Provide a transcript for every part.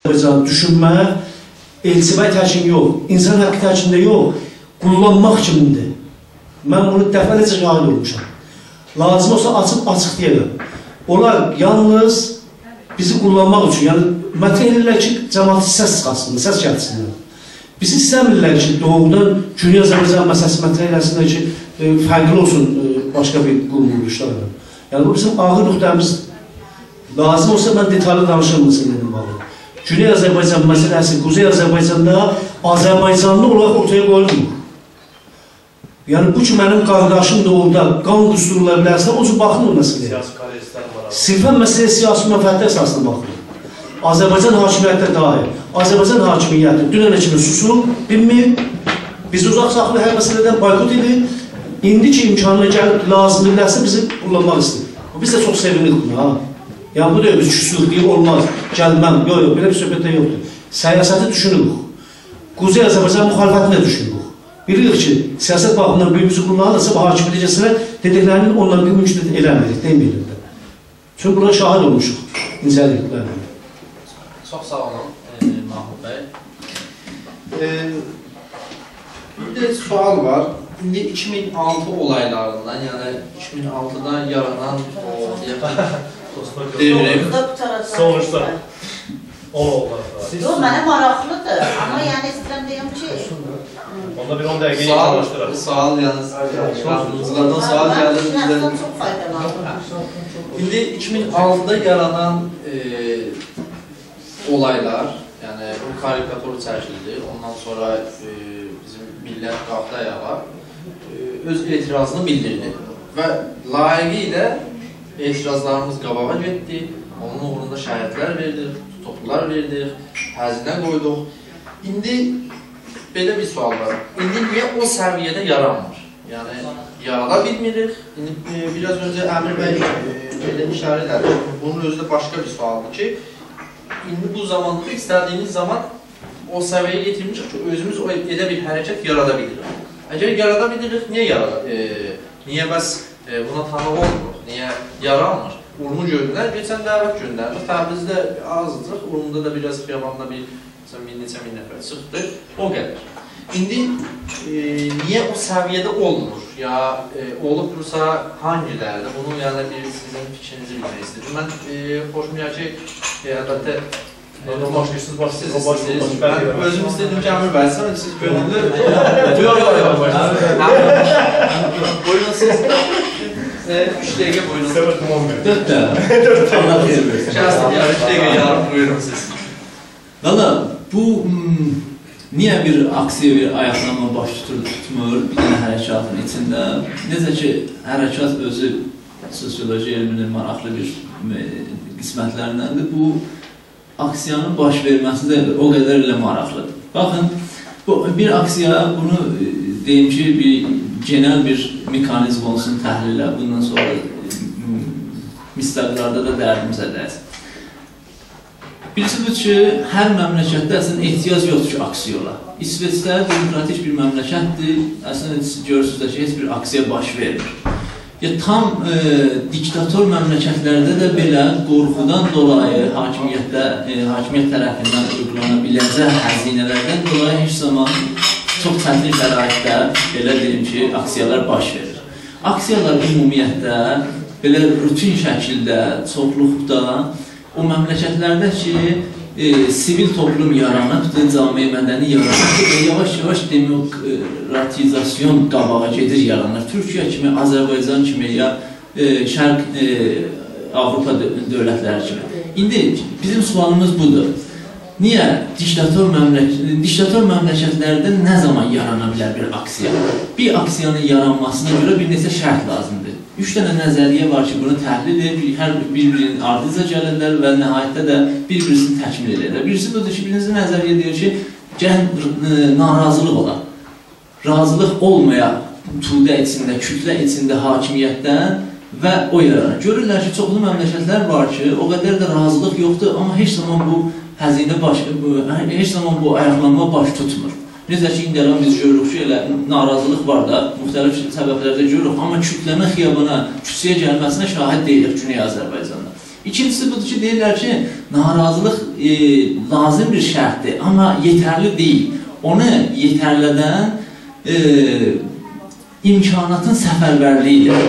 Düşünmək, elçivay təkin yox, insan haqqı təkində yox, qullanmaq kimindir. Mən bunu dəfəlicə şahid olmuşam. Lazım olsa açıq deyirəm. Onlar yalnız bizi qullanmaq üçün, yəni mətn edirlər ki, cəmaatı səs çıxasın, səs gəlsinlər. Bizi istəmirlər ki, doğrudan Cümhuriyyət Azərbaycan məsələsi mətn eləsinlər ki, fərqli olsun başqa bir quruluşlarla. Yəni bu bizim ağır nöqtəmizdir. Lazım olsa mən detallı danışırım məsələnin bağlı. Güney Azərbaycan məsələsi, Quzey Azərbaycanda Azərbaycanlı olaraq ortaya qoyulmur. Yəni bu ki, mənim qardaşım da orada qan qusturula bilərsə, o cür baxılmır məsələyə. Sirfən məsələyə siyasi mənfəətlər əsasına baxılır. Azərbaycan hakimiyyətdə dair. Azərbaycan hakimiyyəti dünənə kimi susub, bilmir, bizi uzaq saxlı hər məsələdən boykot edir. İndi ki, imkanına gəlib, lazım edilərsə bizi kullanmaq istəyir. Biz də çox sevinirik buna. Yəni bu da biz küsürlüyü olmaz, gəlməm, yox, belə bir söhbətdə yoxdur. Siyasəti düşünürük. Quzey Azərbaycan müxalifətini də düşünürük. Bilirik ki, siyasət baxımından birbirimizi kullanırsa, bu hakimiyyətcəsinə dediklərinin ondan bir mümkün eləmirik, deməyirik də. Çünki buna şahid olmuşuq, incəliklərlə. Çox sağ olun, Mahmud bəy. Bir də sual var. İndi 2006 olaylarından, yəni 2006'da yaranan o devrim. Sonuçta. Yox, mənə maraqlıdır. Amma yəni istəyirəm deyəm ki... Onda bir 10 dəqiqə yaxınlaşdıraq. Sual yalnız, aklınızlardan sual gəldi. Çox faydalanır. İndi 2006'da yaranan olaylar, yəni karikaturu çəkildi. Ondan sonra bizim millət qalxdı ayağa, öz etirazını bildirdi. Və layiqi ilə etirazlarımız qabağa getdi. Onun uğrunda şəhidlər verdik, tutuklular verdik, həzinə qoyduq. İndi belə bir sual var. İndi niyə o səviyyədə yaranmır? Yəni, yarada bilmirik. İndi biraz öncə Əmir bəy belə işarə edir. Bunun özü də başqa bir sualdır ki, indi bu zamanda istədiyimiz zaman o səviyyəyə getirmişik ki, özümüz elə bir hərəkət yarada bilirik. Əgər yarada bilirik, niyə bəs buna tanıq olmuruq? Niyə yaranmır? Urmu gördülər, geçən dəvət göndərdik. Təbrizdə azdır, Urumda da biraz xiyabanda bir neçə min nəfər çıxdı, o qədər. İndi niyə o səviyyədə olmur? Ya olubdursa hangilərdə? Bunu yəni bir sizin fikrinizi bilmək istəyirəm. Mən xoşum gəlir ki, əlbəttə mən özüm istədim ki, Əmir bəy, siz gönüllü... Buyurun siz... 3 dəqiqə buyurun. 4 dəqiqə. Allah xeyir versin. 3 dəqiqə yarım buyurun siz. Valla bu niyə bir aksiya, bir ayaqlanma baş tutmur bir dənə hərəkatın içində? Necə ki, hərəkat özü sosioloji elminin maraqlı bir qismətlərindəndir. Bu aksiyanın baş verməsi də o qədər ilə maraqlıdır. Baxın, bir aksiya, bunu deyim ki, bir genel bir mekanizm olsun təhlillə, bundan sonra müstəqlərdə də dərdimizə dəyəsin. Birisi bu ki, hər məmləkətdə əslində ehtiyac yoxdur ki, aksiya ola. İsveçdə demokratik bir məmləkətdir, əslində görürsünüz də ki, heç bir aksiya baş verir. Tam diktator məmləkətlərdə də belə qorxudan dolayı hakimiyyət tərəfindən uygulana biləcək həzinələrdən dolayı heç zaman çox çətin şəraitdə belə deyim ki, aksiyalar baş verir. Aksiyalar ümumiyyətdə belə rutin şəkildə, çoxluqda o məmləkətlərdə ki, sivil toplum yaranıbdır, cami mədəni yaranıbdır və yavaş-yavaş demokratizasyon qabağa gedir, yaranır. Türkiyə kimi, Azərbaycan kimi, ya Şərq Avropa dövlətləri kimi. İndi bizim sualımız budur. Niyə diktator məmləkətlərdə nə zaman yarana bilər bir aksiya? Bir aksiyanın yaranmasına görə bir neçə şərt lazımdır. 3 dənə nəzəriyyə var ki, bunu təhlil edir, hər bir-birinin ardınca gəlirlər və nəhayətdə də bir-birisini təkmil edirlər. Birisi budur ki, birinci nəzəriyyə deyir ki, gəlin narazılıq ola. Razılıq olmaya tudə içində, kütlə içində hakimiyyətdən və o yaranır. Görürlər ki, çoxlu məmləkətlər var ki, o qədər də razılıq yoxdur, amma heç zaman bu həzinə heç zaman bu ayaqlanma baş tutmur. Necə ki, indi biz görürük ki, elə narazılıq var da, müxtəlif səbəblərdə görürük, amma kütlənin xiyabana, küçəyə gəlməsinə şahid deyilik Güney Azərbaycanda. İkincisi budur ki, deyirlər ki, narazılıq lazım bir şərtdir, amma yetərli deyil. Onu yetərlədən imkanatın səfərbərliyidir.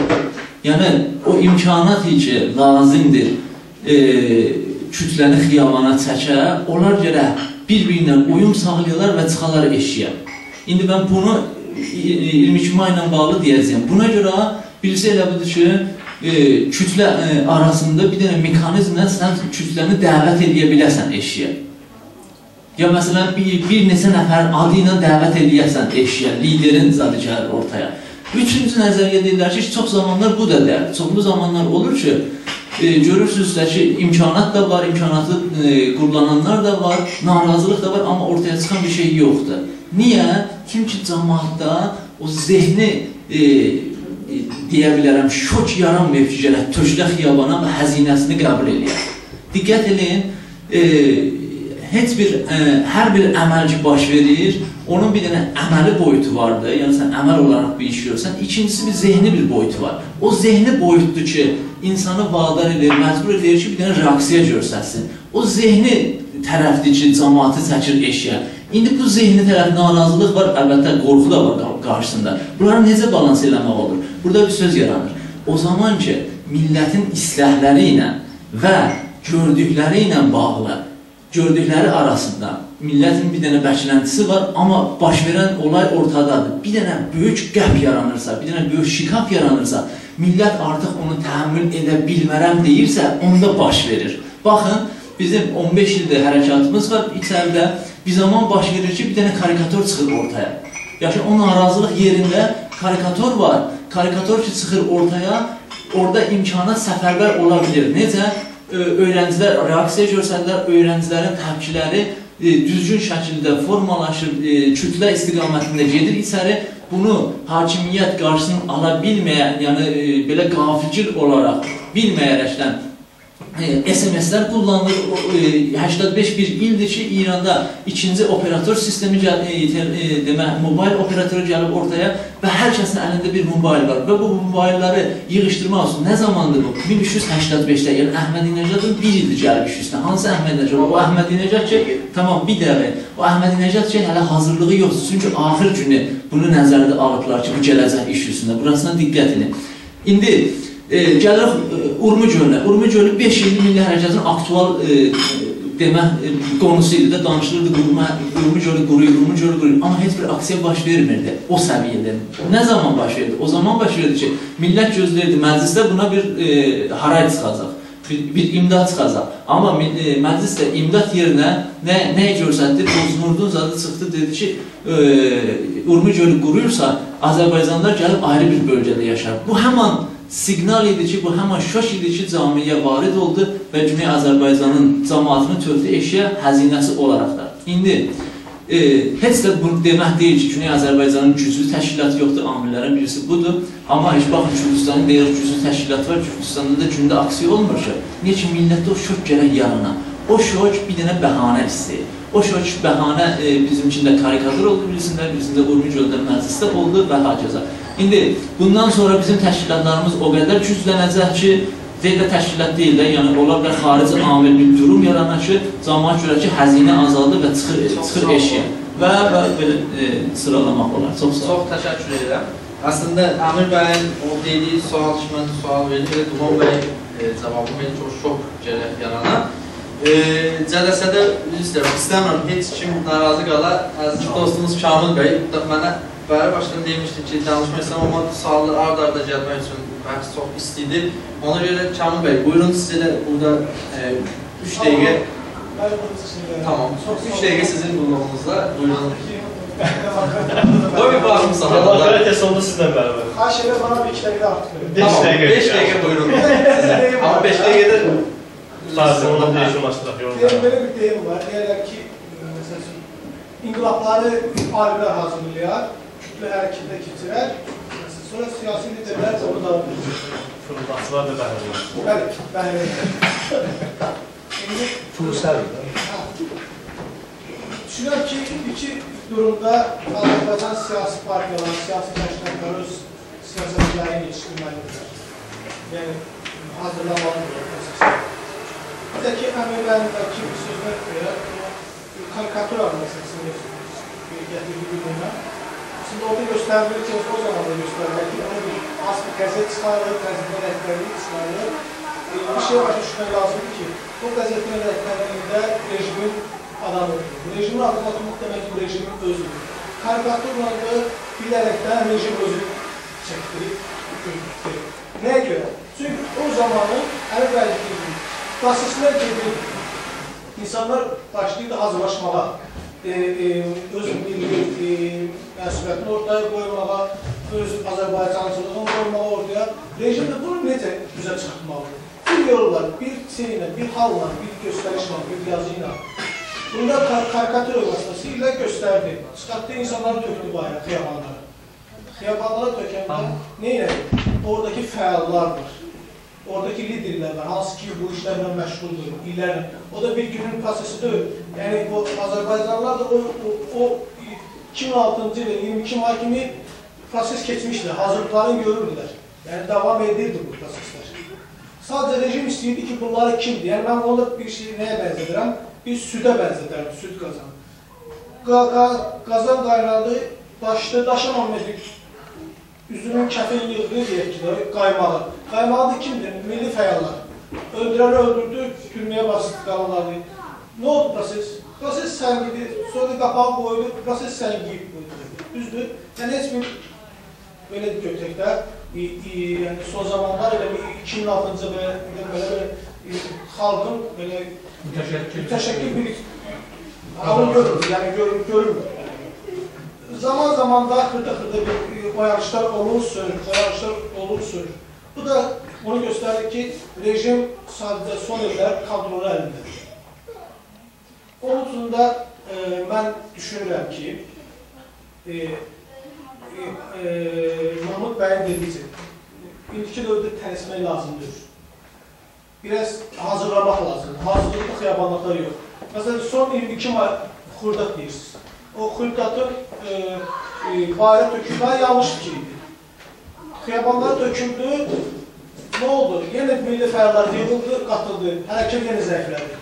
Yəni, o imkanat ki, lazımdır kütləni xiyabana çəkə, onlar görə bir-birinə uyum sağlayırlar və çıxarlar eşiyə. İndi mən bunu 22 may ilə bağlı deyəcəyim. Buna görə birisi elə budur ki, kütlə arasında bir dənə mekanizmlə sən kütləni dəvət edə biləsən eşiyə. Ya məsələn, bir neçə nəfər adı ilə dəvət edəyəsən eşiyə, liderin zadı gəlir ortaya. Üçüncü nəzərə deyirlər ki, çox zamanlar bu da deyir. Çoxlu zamanlar olur ki, görürsünüz ki, imkanat da var, imkanatı qurlananlar da var, narazılıq da var, amma ortaya çıxan bir şey yoxdur. Niyə? Çünki cəmaatda o zehni, deyə bilərəm, şok yaranmayıb ki, gələk, töklə xiyabana və həzinəsini qəbul edir. Diqqət edin, hər bir əməl ki baş verir, onun bir dənə əməli boyutu vardır, yəni sən əməl olaraq bir iş görürsən, ikincisi bir zehni bir boyutu var. O zehni boyutdur ki, insanı vadar edir, məcbur edir ki, bir dənə reaksiya görsəsin. O zehni tərəfdir ki, cəmaatı çəkir eşiyə. İndi bu zehni tərəf narazılıq var, əlbəttə qorxu da var qarşısında. Bunları necə balans eləmək olur? Burada bir söz yaranır. O zaman ki, millətin islahləri ilə və gördükləri ilə bağlı, gördükləri arasında millətin bir dənə bəkləntisi var, amma baş verən olay ortadadır. Bir dənə böyük qəp yaranırsa, bir dənə böyük şikaf yaranırsa, millət artıq onu təhəmmül edə bilmərəm deyirsə, onda baş verir. Baxın, bizim 15 ildə hərəkatımız var içəridə. Bir zaman baş verir ki, bir dənə karikator çıxır ortaya. Yaxşı, o narazılıq yerində karikator var. Karikator ki, çıxır ortaya, orada imkanat səfərbər ola bilir. Necə? Öğrencilər reaksiya görsədilər, öğrencilərin təpkiləri düzgün şəkildə formalaşır, kütlə istiqamətində gedir içəri. Bunu hakimiyyət qarşısını ala bilməyən, yəni belə qafilcil olaraq bilməyərəkdən SMS-lər kullanılır. 85 bir ildir ki, İranda ikinci operator sistemi mobil operatörü gəlib ortaya və hər kəsin əlində bir mobil var və bu mobilləri yığışdırmaq üçün nə zamandır bu? 1385-də, yəni Əhmədinəcadın bir ildir gəlib iş üstünə. Hansı Əhmədinəcad? O Əhmədinəcad ki, tamam bir dəvə. O Əhmədinəcad ki, hələ hazırlığı yoxdur. Çünki axır günü bunu nəzərdə alıblar ki, bu gələcək iş üstündə. Burasına diqqət edin. İndi gəlir Urmu gölünə. Urmu gölü 5 illik milli hərəkatın aktual konusu idi də, danışılırdı, Urmu gölü quruyur, amma heç bir aksiya baş vermirdi o səviyyədə. Nə zaman baş verdi? O zaman baş verdi ki, millət gözləyirdi, məclisdə buna bir haray çıxacaq, bir imdad çıxacaq. Amma məclisdə imdad yerinə nə görsətdi? Boznurdun zadı çıxdı, dedi ki, Urmu gölü quruyursa, Azərbaycanlılar gəlib ayrı bir bölgədə yaşar. Bu həman siqnal idi ki, bu həman şok idi ki, camiyə varid oldu və Güney Azərbaycanın cəmaatını tökdü eşiyə həzinəsi olaraq da. İndi heç də bunu demək deyil ki, Güney Azərbaycanın güclü təşkilatı yoxdur, amillərin birisi budur. Amma heç baxın, Gürcüstanın deyir, güclü təşkilatı var, Gürcüstanda da gündə aksiya olmur ki. Niyə ki, millətdə o şok gərək yarana? O şok bir dənə bəhanə istəyir. O şok bəhanə bizimkində karikatur oldu, birisində Urmu göldə məclisdə oldu və hakeza. İndi bundan sonra bizim təşkilatlarımız o qədər güclənəcək ki, deyil də təşkilat deyil də, yəni ola bilər xarici amil bir durum yaranar ki, cəmaət görə ki, həzinə azaldı və çıxır eşiyə və belə sıralamaq olar. Çox təşəkkür edirəm. Əslində, Əmir bəyin o dediyi sual ki, mən sual verir, Duman bəy cavabı məni çox şok gərək yarana. Cələsədə istəmirəm, heç kim narazı qala, əziz dostumuz Kamil bəy mənə Bəri başdan demişdik ki, danışma istəyəm, amma suallar ard-arda gəlmək üçün bəhs çox istəyidi. Ona görə Kamil bəy, buyurun sizə də burada 3 dəqiqə tamam, 3 dəqiqə sizin qulluğunuzda, buyurun. Qoy bir baxım sahalarda. Allah qələt sonunda sizdən bərabər. Xahiş elə bana 2 dəqiqə artıq. 5 dəqiqə buyurun sizə. Amma 5 dəqiqədə sadəcə ondan değişimləşdirək yorumlar. Belə bir deyim var, deyirlər ki, inqilabları alimlər hazırlayar, kütle hərəkətə keçirər, sonra siyasi liderlər onu dağıtır. Fırıldaqçılar da bəhərlər. Bəli, bəhərlər. Fırıldaqçılar. Düşünürəm ki, iki durumda Azərbaycan siyasi partiyalar, siyasi təşkilatlar öz siyasətlərini yetişdirməlidirlər. Yəni, hazırlamalıdır. Əvvəlindəki əmrlərindəki bir sözlər görə karikatur məsələsini gətirdi bilməyəm. Şimdi orada göstərilir ki, o zaman da göstərilir ki, onu bir az bir qəzet çıxarılır, qəzetin rəhbərliyi çıxarılır. Bir şey var düşünmək lazımdır ki, o qəzetin rəhbərliyində rejimin adamıdır. Rejimin adını tutmaq demək ki, rejimin özüdür. Karikaturla da bilərəkdən rejim özünü çəkdirib, gözlükdür. Nəyə görə? Çünki o zamanın əvvəlki proseslər gedir. İnsanlar başlayırdı hazırlaşmağa. Öz milli məsuliyyətini ortaya qoymağa, öz Azərbaycancılığını qoymağa ortaya. Rejim də bunu necə üzə çıxartmalıdır? Bir yollar, bir şeylə, bir halla, bir göstərişlə, bir yazı ilə. Bunda karikatur vasitəsilə göstərdi. Çıxartdı, insanları tökdü bayrağı, xiyabanlara. Xiyabanlara tökəndə nə elədi? Oradakı fəallar var. Oradakı liderlər var, hansı ki bu işlərlə məşğuldur, illərlə. O da bir günün prosesidir. Yəni, bu Azərbaycanlılar da o 2006-cı ilə 22 may kimi proses keçmişdir, hazırlıqlarını görürdülər. Yəni, davam edirdi bu proseslər. Sadəcə rejim istəyirdi ki, bunları kimdir? Yəni, mən onu bir şey nəyə bənzədirəm? Bir südə bənzədərəm, süd qazan. Qazan qaynadı, daşamamədik. Üzünün kəfin yığdı, deyək ki, qaymağı. Qaymağı da kimdir? Milli fəyallar. Öldürəni öldürdü, türməyə basdı qalanları. Nə oldu proses? Proses səngidi, sonra qapağı qoydu, proses səngiyib qoydu. Düzdür? Yəni, heç bir, belə götürək də, son zamanlar elə bir 2006-cı belə xalqın mütəşəkkil bir halını görürüz, yəni görürmür. Zaman-zaman da xırda-xırda bir oyanışlar olur, sönür. Bu da onu göstərir ki, rejim sadəcə son illər kadrolu əlindir. Onun üçün də mən düşünürəm ki, Mahmud bəyin dediyi ki, indiki dövrdə tələsmək lazımdır. Biraz hazırlamaq lazımdır. Hazırlıqda xiyabanlıqlar yox. Məsələn, son 22 may xurdat deyirsiniz. O xurdatın bayrağı tökülməyi yanlış fikirdir. Xiyabanlar töküldü, nə oldu? Yenə milli fəyallar yığıldı, qatıldı, hərəkət yenə zəiflədi.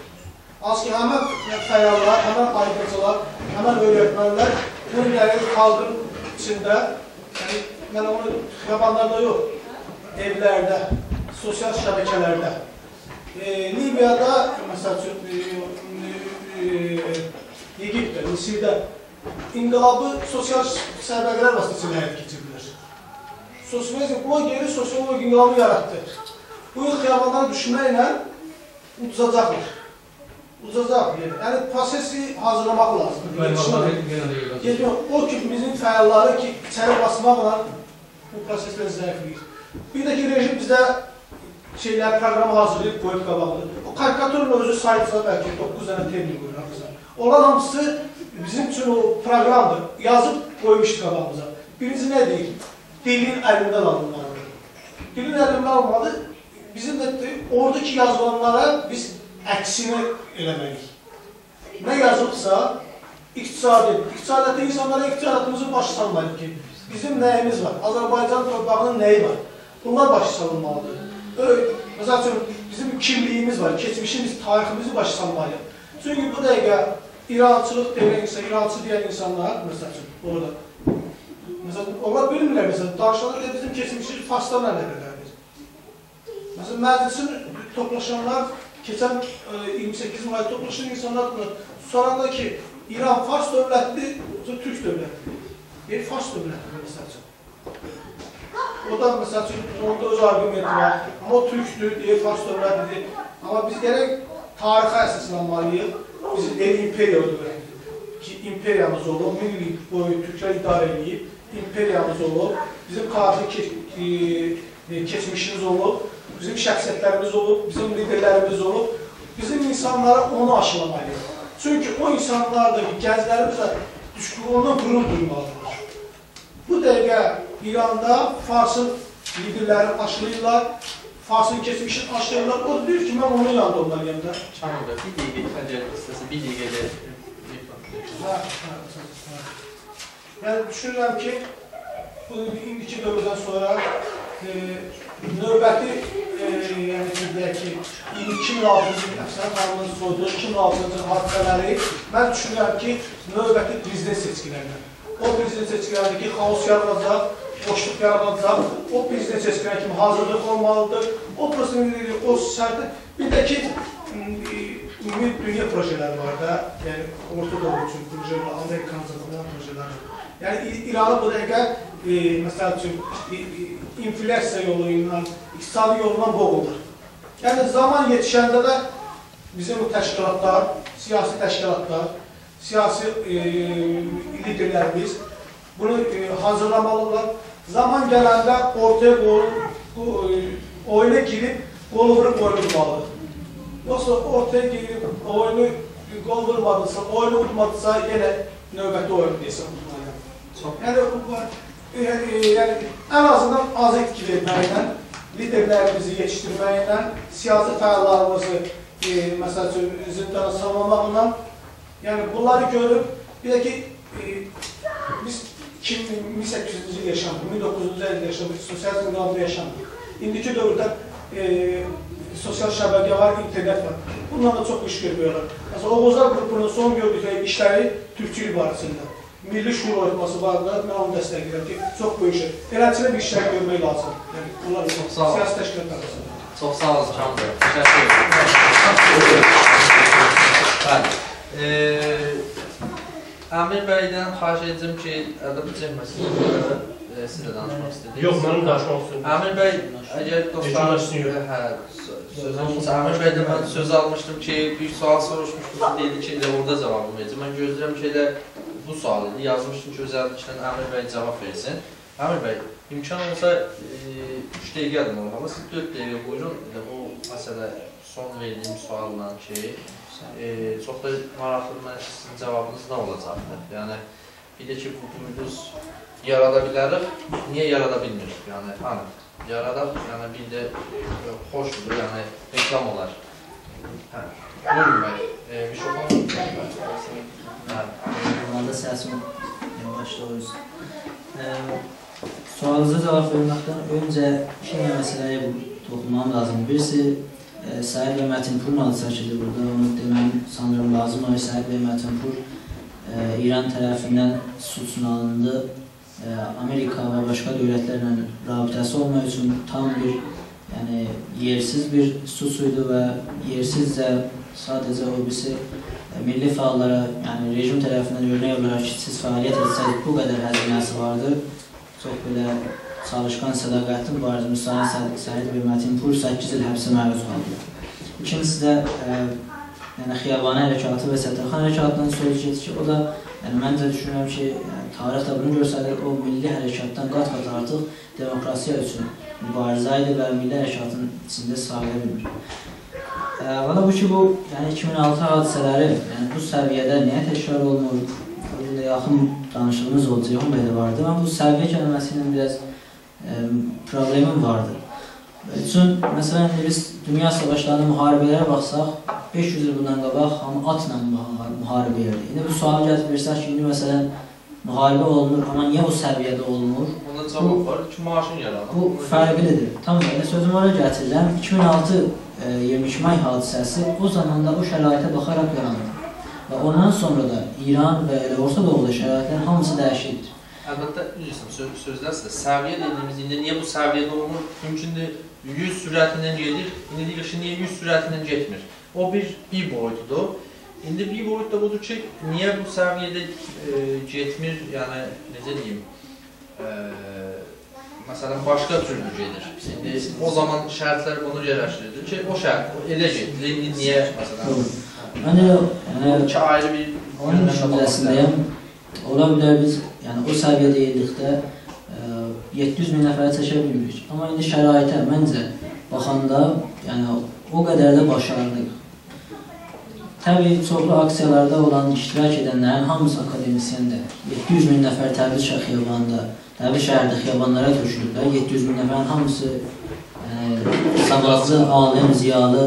Az ki, həmən fəyallar, həmən aydınçılar, həmən öyrətmənlər bu illəri xalqın içində, yəni, mən onu xiyabanlarda yox, evlərdə, sosial şəbəkələrdə. Libiyada, məsəl üçün, Egiptdə, Misirdə inqilabı sosial sərbəqələr vasitəsilə həyat keçirdilər. Buna geri sosiolog inqilabı yaratdı. Bu il xiyabanlara düşməklə uduzacaqlar. Yəni, prosesi hazırlamaq lazımdır. O ki, bizim fəalları ki, içəri basmaqla bu proseslər zəifləyir. Bir də ki, rejim bizdə proqramı hazırlayıb, qoyub qabaqdır. O karikaturun özü sayıqsa bəlkə 9 dənə termin qoyur. Olan hamısı bizim üçün o proqramdır. Yazıb qoymuşdur qabağımıza. Birinci nə deyil? Dilin əlindən alınmalıdır. Dilin əlindən alınmalıdır. Bizim də oradakı yazılanlara biz əksini eləməliyik. Nə yazılıbsa, iqtisadiyyatda insanlara iqtisadiyyatımızı başı salmalıyıq ki, bizim nəyimiz var? Azərbaycan torpağının nəyi var? Bunlar başı salınmalıdır. Məsəl üçün, bizim kimliyimiz var, keçmişimiz, tariximizi başı salmalıyıq. Çünki bu dəqiqə İrançılıq deyən insanlar, məsəl üçün, orada. Məsələn, onlar bilmirlər, məsələn, danışanlar da bizim keçmişimiz Farslarla əlaqələrdir. Məsələn, məclisin toplaşanlar, keçən 28 may toplaşan insanlar soranda ki, İran Fars dövlətdir, Türk dövlətdir. Bir Fars dövlətdir, məsəl üçün. O da, məsəl üçün, onda öz argumenti var. Amma o Türkdür, deyir, Fars dövlətidir. Amma biz gərək tarixə əsaslanmalıyıq. Bizim el imperiya dövlətidir. Ki, imperiyamız olub, 1000 il boyu Türklər idarə edib, imperiyamız olub, bizim tarixi keçmişimiz olub, bizim şəxsiyyətlərimiz olub, bizim liderlərimiz olub. Bizim insanlara onu aşılamalıyıq. Çünki o insanlardakı gənclərimizə ondan qürur duymalıdır. Bu dəqiqə İranda Farsın liderləri aşılayırlar, Farsın keçmişini aşılayırlar. O deyir ki, mən onun yanında olmalıyım da. Çanırda, bir dəqiqə xəcəl istəsə, bir dəqiqədə Yəni, düşünürəm ki, bu indiki dövrdən sonra növbəti yəni ki, deyək ki, 2006-cı il Əfsan xanımın soyduğu 2006-cı il hadisələri mən düşünürəm ki, növbəti prezident seçkilərində. O prezident seçkilərindəki xaos yaradacaq, boşluq yaradacaq, o prezident seçkilərə kimi hazırlıq olmalıdır. O prosesində, o şərtdə, bir də ki, ümumi dünya projeləri var da, yəni Orta Doğu üçün projelər, Amerikancılıqdan projelər. Yəni İranı bu dəqiqə, məsəl üçün, inflyasiya yolu ilə, iqtisadi yolundan boğulur. Yəni zaman yetişəndə də bizim bu təşkilatlar, siyasi təşkilatlar, siyasi liderlərimiz bunu hazırlamalıdırlar. Zaman gələndə ortaya oyuna girib, qol vurub oynamalıdır. Yoxsa ortaya girib, oyunu qol vurmadısa, oyunu udmadısa, yenə növbəti oyun deyəsən. Yəni, ən azından az etki verməklə, liderlərimizi yetişdirməklə, siyasi fəallarımızı, məsəl üçün, zindana salmamaqla, yəni bunları görüb, bir də ki, biz 1800-cü il yaşamışıq, 1900-cü ildə yaşamışıq, sosial müqavilə yaşamışıq. İndiki dövrdə sosial şəbəkə var, internet var. Bundan da çox iş görmüyorlar. Məsələn, Oğuzlar qrupunun son gördükləri işləri türkçülük barəsində. Milli şuur oyatması var da, mən onu dəstəkləyirəm ki, çox bu işi. Eləçilə bir işlər görmək lazım. Yəni, bunlar siyasi təşkilatlar arasında. Çox sağ olun, Candır. Təşəkkür ederim. Əmir bəydən xahiş edəcəm ki, ədəb cəmməsinə siz də danışmaq istədik. Yox, mənim danışmaq istədim. Əmir bəy, əgər dostlar... Söz olmasa, Əmir bəydən mən söz almışdım ki, bir sual soruşmuştum, dedi ki, orada cavabım verəcəm. Mən gözləyirəm ki, elə bu sual idi, yazmışdım ki, özəlliklə Əmir bəy cavab versin. Əmir bəy, imkan olsa 3 dəqiqədir normal, siz 4 dəqiqə buyurun, bu məsələ son verdiyim sualla ki, çox da maraqlıdır, mən sizin cavabınız nə olacaqdır? Yəni, bir də ki, bu buyuruz yarada bilərik, niyə yarada bilmirik? Yəni, hani, yaradaq, yəni bir də xoşdur, yəni reklam olar. Buyurun bəy, bir şey olmalı. Normalda səsim başlayırız. Sualınıza cavab verməkdən öncə iki məsələyə toxunmam lazım. Birisi, Səhid və Mətinpur adı çəkilir burada, onu deməm sanırım lazım. Səhid və Mətinpur İran tərəfindən suçun alındı. Amerika və başqa dövlətlərlə rabitəsi olmaq üçün tam bir, yəni yersiz bir suçuydu və yersizcə sadəcə o birisi milli fəallara, yəni rejim tərəfindən örnək olaraq ki, siz fəaliyyət etsədik, bu qədər həzinəsi vardı. Çox belə çalışqan, sədaqətli mübarizə müsahidə Səhid və Mətinpur 8 il həbsə məruz qaldı. İkincisi də Xiyabani hərəkatı və Səttarxan hərəkatından söz gedir ki, o da məncə düşünürəm ki, tarix də bunu göstərir, o milli hərəkatdan qat-qat artıq demokrasiya üçün mübarizə idi və milli hərəkatın içində sayıla bilmir. Valla bu ki, bu 2006 hadisələri bu səviyyədə niyə təkrar olunur? Burada yaxın danışığımız oldu, Ceyhun bəy də vardı. Amma bu səviyyə kəlməsi ilə biraz problemim vardır. Üçün, məsələn, biz dünya savaşlarında müharibələrə baxsaq, 500 il bundan qabaq hamı atla müharibə yerdir. İndi bu sualı gəlib versək ki, indi məsələn, müharibə olunur, amma niyə bu səviyyədə olunur? Ondan cavab var ki, maaşın yaradır. Bu fərqlidir. Tam belə sözümü oraya gətirirəm. 2006 22 may hadisəsi o zamanda o şəraitə baxaraq yaranır. Və ondan sonra da İran və Orta Doğuda şəraitlərin hamısı dəyişikdir. Əlbəttə, sözlərsə, səviyyə dediyimiz, indi niyə bu səviyyədə olmur? Mümkündür, 100 sürətindən gedir, indi deyir ki, niyə 100 sürətindən getmir? O bir boyutudur. İndi bir boyut da budur ki, niyə bu səviyyədə getmir, yəni, necə deyim, məsələn, başqa türlü gedir. İndi o zaman şərtlər bunu yerləşdirir ki, o şərt elə gedir, indi niyə, məsələn, ki, ayrı bir onun düşüncəsindəyəm. Ola bilər biz, yəni o səviyyədə yedikdə 700 min nəfərə çəkə bilmirik. Amma indi şəraitə, məncə, baxanda, yəni o qədər də başarılıyıq. Təbii, çoxlu aksiyalarda olan iştirak edənlərin hamısı akademisyendir. 700 min nəfər Təbriz xiyabanında, Təbriz şəhərdə xiyabanlara tökülüblər. 700 min nəfərin hamısı savazlı, alim, ziyalı,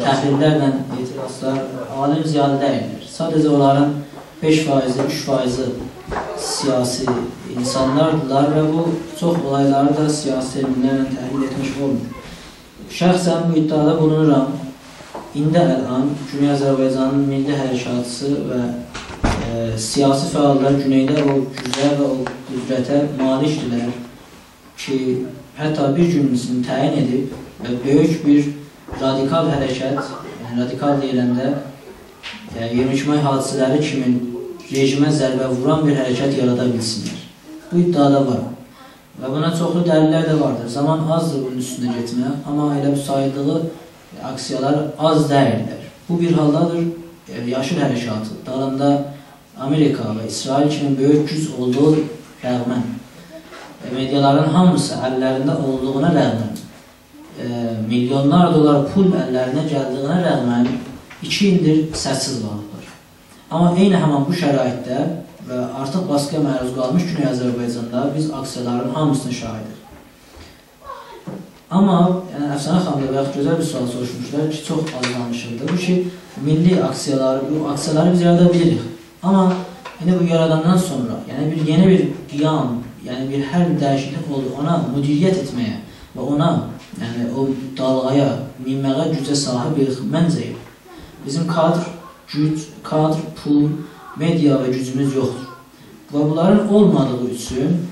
təhlillərlə etirazlar, alim, ziyalı deyildir. Sadəcə onların 5%, 3% siyasi insanlardılar və bu çox olayları da siyasi terminlərlə təhlil etmiş olmuyor. şəxsən bu iddiada bulunuram. İndi əlan Güney Azərbaycanın milli hərəkatçısı və siyasi fəallar Güneydə o gücə və o qüdrətə malikdirlər ki, hətta bir günümüzünü təyin edib və böyük bir radikal hərəkət, yəni radikal deyiləndə 22 may hadisələri kimi rejimə zərbə vuran bir hərəkət yarada bilsinlər. Bu iddiada var. Və buna çoxlu dəlillər də vardır. Zaman azdır bunun üstünə getmək, amma elə bu sayıldığı aksiyalar az deyirlər. Bu bir haldadır yaşıl hərəkatı. Dalında Amerika və İsrail kimi böyük güc olduğu rəğmən, mediaların hamısı əllərində olduğuna rəğmən, milyonlar dolar pul əllərinə gəldiyinə rəğmən 2 ildir səssiz qalıblar. Amma eyni həman bu şəraitdə və artıq baskıya məruz qalmış Güney Azərbaycanda biz aksiyaların hamısını şahidik. Amma Əfsanə xanım da gözəl bir sual soruşmuşlar ki, çox az danışıldı. Bu ki, milli aksiyaları, bu aksiyaları biz yarada bilirik. Amma bu yaradandan sonra, yəni yeni bir qiyam, yəni bir hər dəyişiklik oldu, ona müdiriyyət etməyə və ona, yəni o dalğaya, minməyə gücə sahibik, məncə bizim kadr, güc, kadr, pul, media və gücümüz yoxdur. Və bunların olmadığı üçün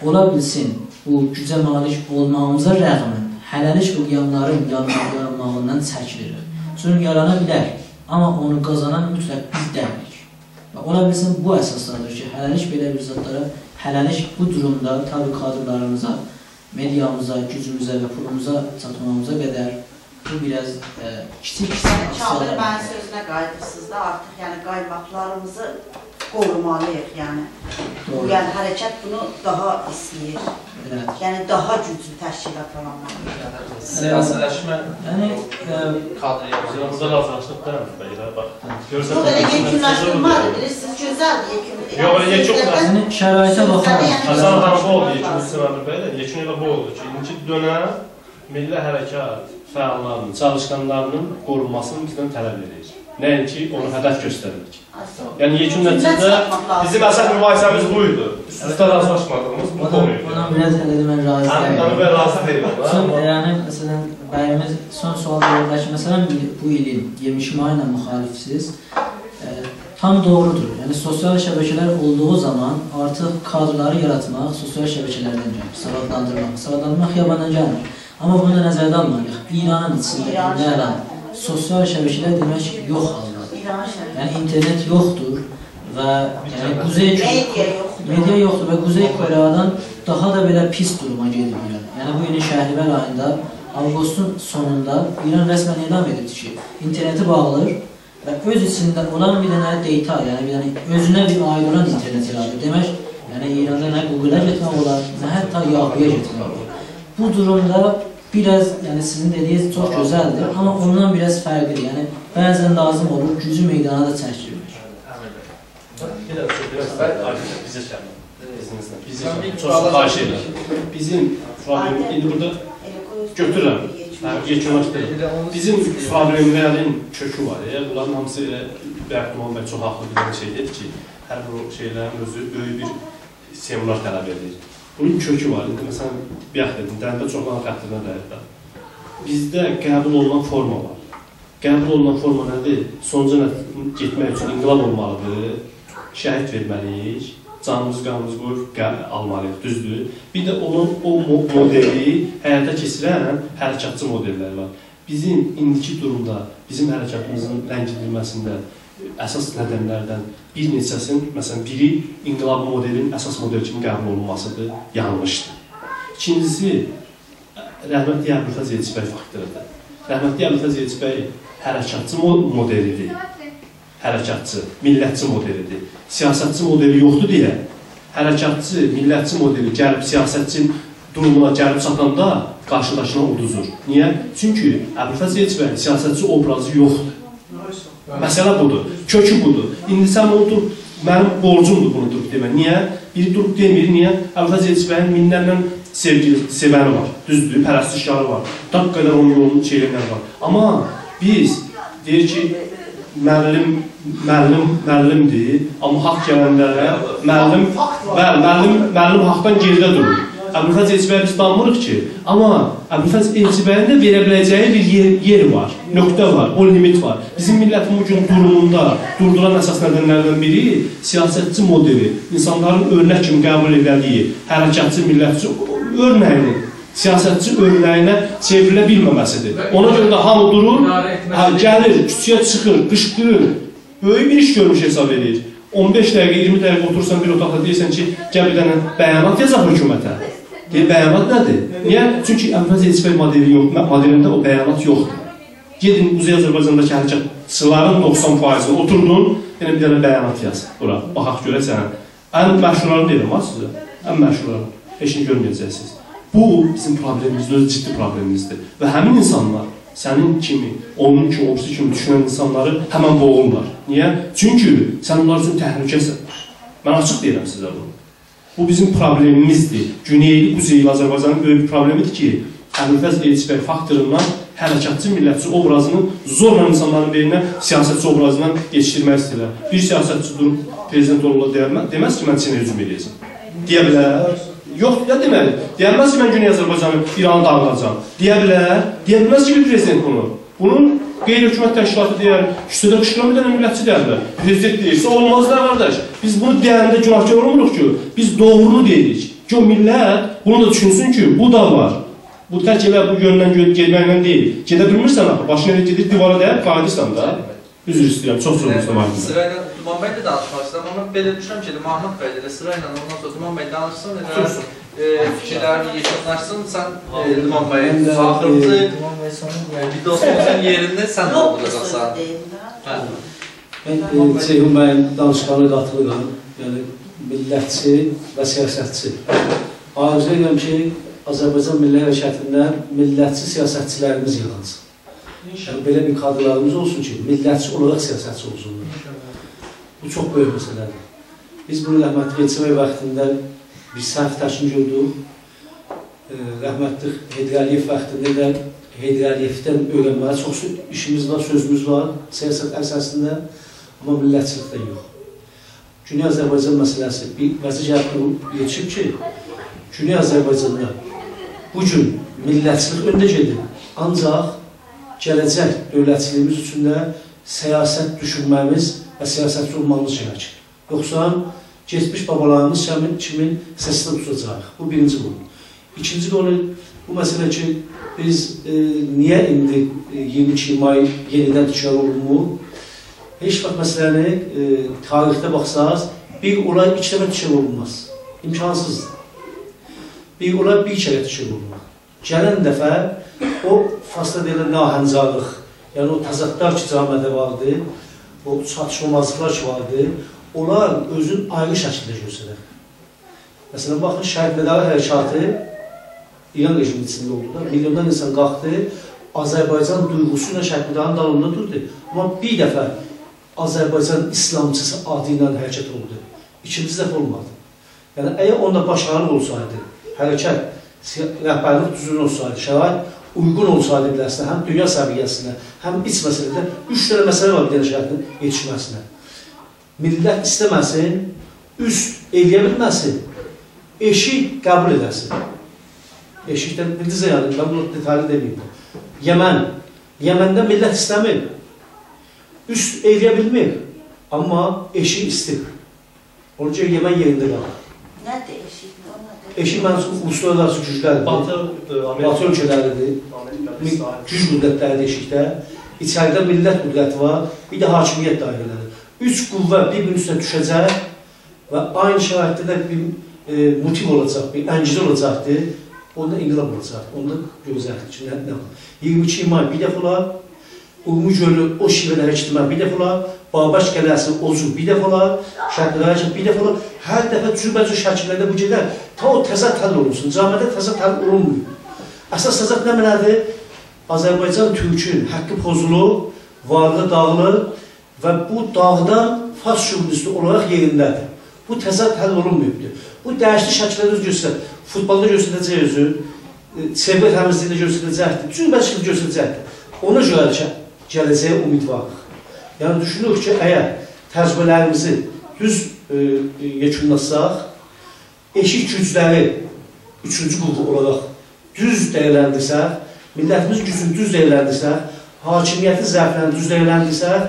ola bilsin, bu gücə malik olmağımıza rəğmən hələlik bu qiyamların yaranmağından çəkilirik. Çünki yarana bilər, amma onu qazanan mütləq biz dəyirik. Və ola bilsin, bu əsaslardır ki, hələlik belə bir zatlara, hələlik bu durumda tabi kadrlarımıza, mediamıza, gücümüzə və pulumuza çatmamıza qədər bu biraz kiçik Çağdır, mənim sözünə qayıdırsınız da artıq, yəni qaymaqlarımızı qorumalıyıq, yəni. Yəni hərəkət bunu daha istəyir. Yəni daha güclü təşkilatlanmalıyıq. Siyasiləşmə Burada razılaşdıq da bəylər, bax. Bu da yekunlaşdırmadır, bilirsiniz, gözəldir yekun. Yox, yekun. Şəraitə baxaraq. Hasan xanım bu oldu, yekun sınavı bəylər. Yekun elə bu oldu ki, ikinci dönəm milli hərəkat fəallarının, çalışqanlarının qorunmasını bizdən tələb edirik. Nəinki onu hədəf göstəririk. Yəni yekun nəticədə bizim əsas mübahisəmiz bu idi. Üst-üstə razılaşmadığımız bu konuydu. Ona biraz hələ mən razı deyiləm. Onu mən razı deyiləm. Yəni, məsələn, bəyimiz son sual verirlər ki, məsələn, bu ilin 22 may ilə müxalifsiz tam doğrudur. Yəni, sosial şəbəkələr olduğu zaman artıq kadrları yaratmaq sosial şəbəkələrdən gəlir, savadlandırmaq. Savadlandırmaq xiyabandan gəlmir. Amma bunu da nəzərdə almalıyıq. İranın içində sosial şəbəkələr demək yox haldadır. Yəni, internet yoxdur və media yoxdur və Quzey Koreyadan daha da belə pis duruma gedir İran. Yəni, bu ilin Şəhrivəl ayında, Ağustos'un sonunda İran rəsmən elan edirdi ki, interneti bağlayır və öz içində olan bir dənə data, yəni özünə bir aid olan internet yaradır. Demək, yəni İranda nə Google-a getmək olar, nə hətta Yahoo-ya getmək olar. Bu durumda biraz, yəni sizin dediyiniz çox gözəldir, amma ondan biraz fərqlidir. Yəni, bəzən lazım olur, gücü meydana da çəkilmək. Bizə şəhər. Çox xahiş edirəm. Bizim, indi burada götürürəm, yekunlaşdırırım. Bizim problemlərin kökü var. Bunların hamısı Bərkman bəy çox haqlı bir şey dedi ki, hər bu şeylərin özü böyük bir seminar tələb edir. Bunun kökü var. Məsələn, bayaq dedim, dəndə çoxdan xətrinə dəyirdə. Bizdə qəbul olunan forma var. Qəbul olunan forma nədir? Sonuca getmək üçün inqilab olmalıdır, şəhid verməliyik, canımız, qanımız qoyub almalıyıq, düzdür. Bir də onun o modeli həyata keçirən hərəkatçı modelləri var. Bizim indiki durumda, bizim hərəkatımızın ləngidilməsində əsas nədənlərdən bir neçəsinin, məsələn, biri inqilab modelinin əsas model kimi qəbul olunmasıdır, yanlışdır. İkincisi, rəhmətli Əbülfəz Elçibəy faktorudur. Rəhmətli Əbülfəz Elçibəy hərəkatçı modelidir, hərəkatçı, millətçi modelidir. Siyasətçi modeli yoxdur deyə, hərəkatçı, millətçi modeli gəlib siyasətçi durumuna gəlib çatanda qarşıdaşına uduzur. Niyə? Çünki Əbülfəz Elçibəy siyasətçi obrazı yoxdur. Məsələ budur, kökü budur. İndi sən bunu durub, mənim borcumdur bunu durub demə. Niyə? Biri durub demir, niyə? Əbülfəz Elçibəyin minlərlə sevəni var, düzdür, pərəstişkarı var. Daq qədər onun yolunun şeylərləri var. Amma biz deyir ki, müəllimdir, amma haqq gələndə müəllim haqdan geridə durur. Əbülfəz Elçibəyi biz danmırıq ki, amma Əbülfəz Elçibəyinin də verə biləcəyi bir yer var, nöqtə var, o limit var. Bizim millətin bugün durumunda durduran əsas nədənlərdən biri siyasətçi modeli, insanların örnək kimi qəbul edildiyi, hərəkətçi, millətçi örnəyinin siyasətçi örnəyinə çevrilə bilməməsidir. Ona görə də hamı durur, gəlir, küçüyə çıxır, qışqırır, böyük bir iş görmüş hesab edir. 15 dəqiqə, 20 dəqiqə otursan bir otaqda deyirsən ki, gəl bir dənə bəyanat yazaq hökumətə. Deyir, bəyanat nədir? Niyə? Çünki Əbülfəz Elçibəy modelində o bəyanat yoxdur. Gedin, Uzay Azərbaycandakı hərəkatçıların 90%'ni oturdun, yenə bir dənə bəyanat yaz. Bura, baxaq görəsən. Ən məşhurlarını deyirəm, var sizə? Ən məşhurlarını. Eşini görməyəcəksiniz. Bu, bizim problemimizdir, öz ciddi problemimizdir. Və həmin insanlar, sənin kimi, onun ki, orası kimi düşünən insanları həmən boğurlar. Niyə? Çünki sən onlar üçün təhlükəsən. Mən açıq deyirəm sizə bunu. Bu bizim problemimizdir. Güneyli, Quzeyli Azərbaycanın böyük bir problemidir ki, Əbülfəz Elçibəy faktorundan hərəkatçı, millətçi obrazını zorla insanların beyninə siyasətçi obrazından geçirmək istəyirlər. Bir siyasətçi durub prezident olurlar deməz ki, mən Çinə hücum edəcəm. Deyə bilər. Yox, ya deməli. Deyəməz ki, mən Güney Azərbaycanı, İranı dağılacam. Deyə bilər. Deyə bilməz ki, bir prezident bunu. Bunun qeyri-hökumət təşkilatı deyər, küçədə qışqıran bir dənə millətçi deyərlər. Prezident deyirsə, olmaz da qardaş. Biz bunu deyəndə günahkar olmuruq ki, biz doğrunu deyirik. Ki, o millət bunu da düşünsün ki, bu da var. Bu tək elə bu yöndən gedməklə deyil. Gedə bilmirsən axı, başına elə gedir, divara dəyər, qayıdırsan da. Üzr istəyirəm, çox müstəməldir. Sırayla Duman bəy də danışmaq istəyirəm, amma belə düşünürəm ki, Mahmud bəy də sırayla ondan sonra Duman bəy danışsın, fikirlərini yekunlaşsın, sən Duman bəy axırıncı videomuzun yerində sən də olacaqsan. Mən Ceyhun bəyin danışqanı qatılıqam, yəni millətçi və siyasətçi. Arzu edirəm ki, Azərbaycan Milli Hərəkətində millətçi siyasətçilərimiz yığılsın. Yəni, belə bir kadrlarımız olsun ki, millətçi olaraq siyasətçi olsunlar. Bu çox böyük məsələdir. Biz bunu rəhmətli Elçibəy vaxtında bir səhv təşkil gördük. Rəhmətli Heydər Əliyev vaxtında da Heydər Əliyevdən öyrənməyə çox işimiz var, sözümüz var siyasət əsasında, amma millətçilikdə yox. Güney Azərbaycan məsələsi bir vəziyyətlə yetişib ki, Güney Azərbaycanda bu gün millətçilik öndə gedir. Ancaq gələcək dövlətçiliyimiz üçün də siyasət düşünməmiz və siyasətçi olmamız gerekir. Yoxsa geçmiş babalarımız kimin səsində tutacaq. Bu birinci konu. İkinci konu bu məsələ ki, biz niyə indi 22 may yenidən təkrar olunmu? Heç vaxt məsələni tarixdə baxsaq, bir olay iki dəfə təkrar olunmaz. İmkansızdır. Bir olay bir kərə təkrar olunmaz. Gələn dəfə o fasla deyilən nahəncalıq, yəni o təzadlar ki, camiədə vardı, o çatışmamazlıqlar ki, vardı, onlar özün ayrı şəkildə göstərir. Məsələn, baxın, şəhidlələri hərəkatı İran rejiminin içində oldular. Milyondan insan qalxdı, Azərbaycan duyğusu ilə şəhidlərin dalında durdu. Amma bir dəfə Azərbaycan İslamçısı adı ilə hərəkət oldu. İkinci dəfə olmadı. Yəni, əgər onda başarılı olsaydı, hərəkət, rəhbərlik düzgün olsaydı, şərait uyğun olsaydı biləsinə, həm dünya səviyyəsinə, həm iç məsələdə 3 dənə məsələ var bir dənə şəhərin yetişməsinə. Millət istəməsin, üst eləyə bilməsin, eşik qəbul edəsin. Eşikdən bildizə yəni, mən bunu detaylı deməyim. Yəməndə millət istəmir, üst eləyə bilmir, amma eşik istir. Onun üçün Yəmən yerində qalır. Nədir eşik? Eşik mənim uluslararası güclərdir. Batı ölkələridir. Güc qüdrətləridir eşikdə. İçəridə millət qüdrəti var, bir də hakimiyyət dairələri. 3 qüvvə bir-birinin üstünə düşəcək və aynı şəraitdə də bir motiv olacaq, bir əncil olacaqdır. Onda inqilab olacaq, onda görəcəkdir ki, nə var. 22 may bir dəfə olar, Ulumu Gölü o şivələrə işləmə bir dəfə olar, Babaş Qələsi Ozu bir dəfə olar, Şəhidlərə bir dəfə olar. Hər dəfə cürbəcür şəkillərdə bu gedər, ta o təzad həll olunsun. Camiədə təzad həll olunmuyor. Əsas təzad nə mənadır? Azərbaycan Türkün haqqı pozulur, varlığı dağılır və bu dağdan Fars şübhəsi olaraq yerindədir. Bu təzad həll olunmuyubdur. Bu dəyişli şəkillərdə öz göstərir. Futbolda göstərəcək özü, çevre təmizliyində göstərəcəkdir, cürbəcür göstərəcəkdir. Ona görə də gələcəyə umidvarıq. Yəni düşünürük ki, əgər təcrübələrimizi düz yekunlasaq, eşik gücləri üçüncü qrup olaraq düz dəyərləndirsək, millətimiz gücünü düz dəyərləndirsək, hakimiyyəti zəflərini düz dəyərləndirsək,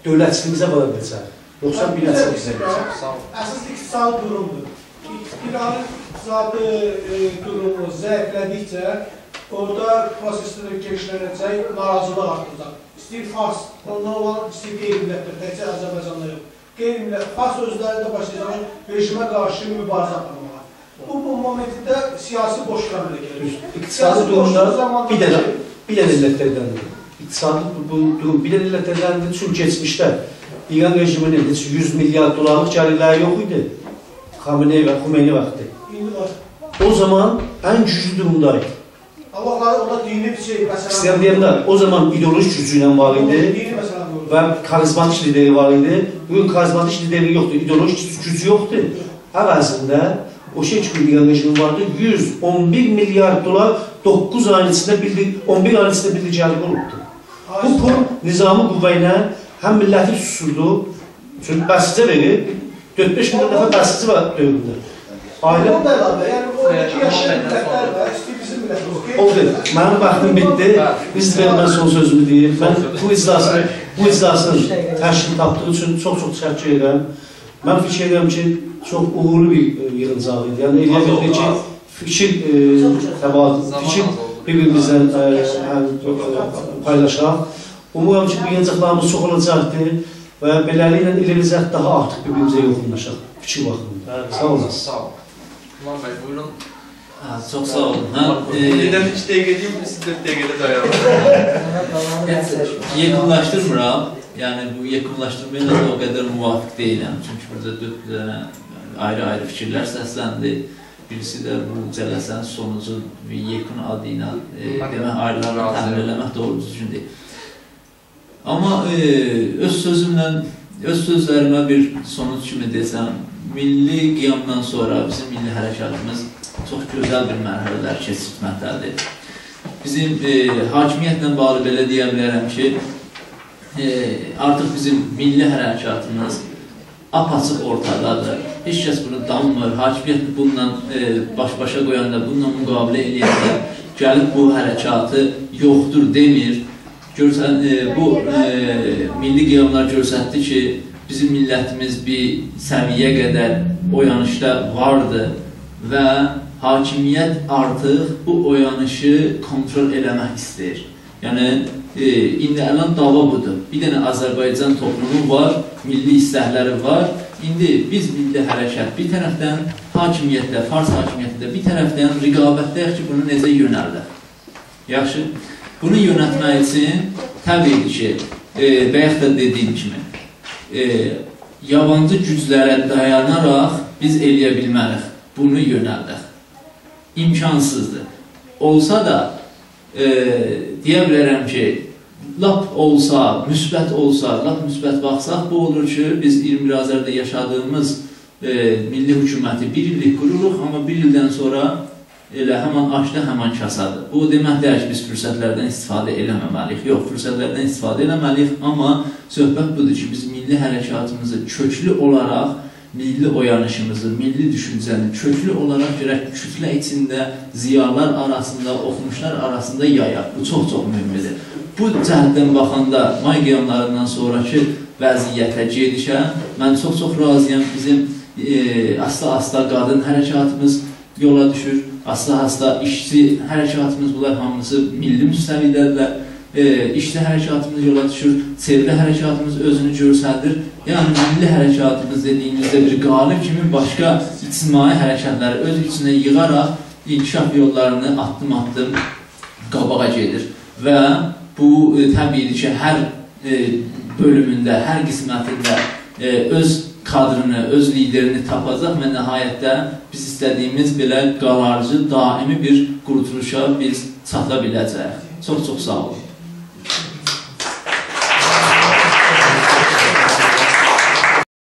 dövlətçiliyimizə vara bilsək. Yoxsa bir nəsə bilsək. Əsas iqtisadi durumdur. İranın iqtisadi durumu zəiflədikcə, orada prosesdə genişlənəcək, narazılıq artıracaq. İstəyir Fars, ondan olan istəyir qeyri-millətdir, təkcə Azərbaycanda yox. Qeyri-millət, Fars özləri də başlayacaq rejimə qarşı mübarizə aparmağa. Bu momentdə siyasi boşluğa belə gəlir. İqtisadi durumda bir dənə illətlərdəndir. İqtisadi durum bir dənə illətlərdəndir, çünki keçmişdə İran rejiminin heç 100 milyar dolarlıq gəlirləri yox idi. Xamenei və Xumeyni vaxtı. O zaman ən güclü durumdaydı. Allahları ona dini bir şey, məsələn... İstəyən deyəndə, o zaman ideolojik gücü ilə var idi və karizmatik lideri var idi. Bugün karizmatik lideri yoxdur, ideolojik gücü yoxdur. Əvəzində, o şey ki, İran rejimi vardı, 111 milyar dolar 9 ayın içində 11 ayın içində bildirgəlik olubdur. Bu pul nizami qüvvə ilə həm milləti susurdu, çünki bəsicə verir, 4-5 milyon dəfə bəsici var dövründə. Ailə... O da əlavə, yəni oradakı yaşayan millətlər və istəyir bizim millətimiz. Oldu, mənim vaxtım bitdi, biz mən son sözümü deyim. Mən bu iclasın təşkil tapdığı üçün çox-çox təşəkkür edirəm. Mən fikir edirəm ki, çox uğurlu bir yığıncaq idi. Yəni, eləyə bildik ki, fikir bir-birimizlə paylaşaq. Umuram ki, bu yığıncaqlarımız çox olacaqdır və beləliklə ilimizə daha artıq bir-birimizə yoxunlaşaq. Fikir baxımında. Sağ olun. Sağ olun. Ulan Bey, buyurun. Çox sağ olun. Birdən 3 dəqiqə deyim, siz 4 dəqiqədə dayanın. Yekunlaşdırmıram. Yəni, bu yekunlaşdırmaya da o qədər müvafiq deyiləm. Çünki burada 4 ayrı-ayrı fikirlər səsləndi. Birisi də bu cələsənin sonucu yekun adı ilə demək, ayrılarını təmin eləmək doğru düzgün deyil. Amma öz sözlərimə bir sonuç kimi desəm, milli qiyamdan sonra bizim milli hərəkatımız çox gözəl bir mərhələlər keçirməkdədir. Bizim hakimiyyətlə bağlı belə deyə bilərəm ki, artıq bizim milli hərəkatımız apaçıq ortadadır. Heç kəs bunu danmır, hakimiyyət bununla baş-başa qoyanda, bununla müqabilə eləyəndə gəlib bu hərəkatı yoxdur demir. Bu milli qiyamlar göstərdi ki, bizim millətimiz bir səviyyə qədər oyanışda vardı və hakimiyyət artıq bu oyanışı kontrol eləmək istəyir. Yəni, indi ələn dava budur. Bir dənə Azərbaycan toplumu var, milli istəkləri var. İndi biz milli hərəkət bir tərəfdən, hakimiyyətdə, Fars hakimiyyətdə bir tərəfdən rəqabətdəyik ki, bunu necə yönəldək. Yaxşı, bunu yönətmək üçün təbii ki, bayaq da dediyim kimi, yabancı güclərə dayanaraq biz eləyə bilmərik, bunu yönəldək. İmkansızdır. Olsa da, deyə bilərəm ki, lap olsa, müsbət olsa, lap müsbət baxsaq, bu olur ki, biz 21 Azərdə yaşadığımız milli hökuməti bir illik qururuq, amma bir ildən sonra elə həman açda, həman kasadır. Bu demək deyək ki, biz fürsətlərdən istifadə eləməməliyik. Yox, fürsətlərdən istifadə eləməliyik, amma söhbət budur ki, biz milli hərəkatımızı köklü olaraq, milli oyanışımızı, milli düşüncəni köklü olaraq görək kütlə içində, ziyalar arasında, oxumuşlar arasında yayaq. Bu çox-çox mühümdür. Bu cəhətdən baxanda, may qiyamlarından sonraki vəziyyətə gedişə, mən çox-çox razıyam. Bizim asta-asta qadın hərəkatımız yola düşür, asta-asta işçi hərəkatımız, bunlar hamısı milli müstəvidədirlər. İşçi hərəkatımız yola düşür, çevrə hərəkatımız özünü göstərir. Yəni, milli hərəkatımız dediyimizdə bir qalib kimi başqa ictimai hərəkətləri öz içində yığaraq inkişaf yollarını addım-addım qabağa gedir. Və bu, təbii ki, hər bölümündə, hər qismətində öz kadrını, öz liderini tapacaq və nəhayətdə biz istədiyimiz belə qalarcı, daimi bir qurtuluşa biz çata biləcəyik. Çox-çox sağ olun.